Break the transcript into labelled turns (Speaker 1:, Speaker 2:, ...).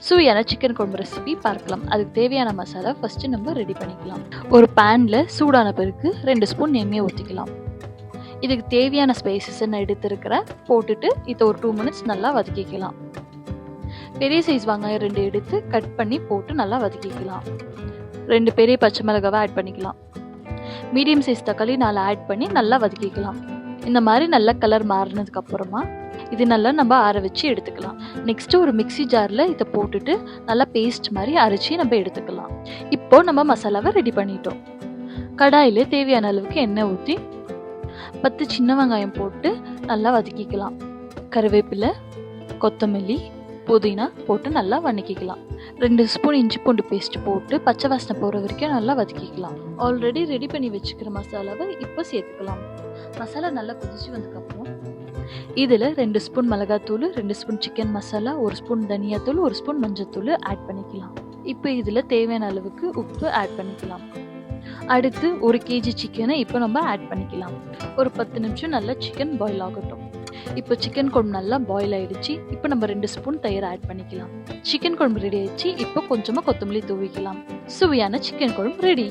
Speaker 1: சுவையான சிக்கன் குழம்பு ரெசிபி பார்க்கலாம். அதுக்கு தேவையான மசாலா ஃபர்ஸ்ட்டு நம்ம ரெடி பண்ணிக்கலாம். ஒரு பேனில் சூடான பிறகு 2 ஸ்பூன் எண்ணெய் ஊற்றிக்கலாம். இதுக்கு தேவையான ஸ்பைசஸ் நான் எடுத்துருக்கிறேன். போட்டுட்டு இதை ஒரு 2 மினிட்ஸ் நல்லா வதக்கிக்கலாம். பெரிய சைஸ் வெங்காயம் 2 எடுத்து கட் பண்ணி போட்டு நல்லா வதக்கிக்கலாம். 2 பெரிய பச்சை மிளகாவை ஆட் பண்ணிக்கலாம். மீடியம் சைஸ் தக்காளி 4 ஆட் பண்ணி நல்லா வதக்கிக்கலாம். இந்த மாதிரி நல்லா கலர் மாறினதுக்கு அப்புறமா இது நல்லா நம்ம ஆற வச்சு எடுத்துக்கலாம். நெக்ஸ்ட்டு ஒரு மிக்ஸி ஜாரில் இதை போட்டுட்டு நல்லா பேஸ்ட் மாதிரி அரைச்சி நம்ம எடுத்துக்கலாம். இப்போ நம்ம மசாலாவை ரெடி பண்ணிட்டோம். கடாயில் தேவையான அளவுக்கு எண்ணெய் ஊற்றி 10 சின்ன வெங்காயம் போட்டு நல்லா வதக்கிக்கலாம். கருவேப்பிலை, கொத்தமல்லி, புதினா போட்டு நல்லா வதக்கிக்கலாம். 2 ஸ்பூன் இஞ்சி பூண்டு பேஸ்ட் போட்டு பச்சை வாசனை போகிற வரைக்கும் நல்லா வதக்கிக்கலாம். ஆல்ரெடி ரெடி பண்ணி வச்சுக்கிற மசாலாவை இப்போ சேர்த்துக்கலாம். மசாலா நல்லா கொதிச்சு வந்ததுக்கப்புறம் இதில் 2 ஸ்பூன் மிளகாத்தூள், 2 ஸ்பூன் சிக்கன் மசாலா, 1 ஸ்பூன் தனியாத்தூள், 1 ஸ்பூன் மஞ்சத்தூள் ஆட் பண்ணிக்கலாம். இப்போ இதில் தேவையான அளவுக்கு உப்பு ஆட் பண்ணிக்கலாம். அடுத்து 1 கேஜி சிக்கனை இப்போ நம்ம ஆட் பண்ணிக்கலாம். ஒரு 10 நிமிஷம் நல்லா சிக்கன் பாயில் ஆகட்டும். இப்போ சிக்கன் குழம்பு நல்லா பாயில் ஆயிடுச்சு. இப்போ நம்ம 2 ஸ்பூன் தயிர் ஆட் பண்ணிக்கலாம். சிக்கன் குழம்பு ரெடி ஆயிடுச்சு. இப்போ கொஞ்சமாக கொத்தமல்லி தூவிக்கலாம். சுவையான சிக்கன் குழம்பு ரெடி.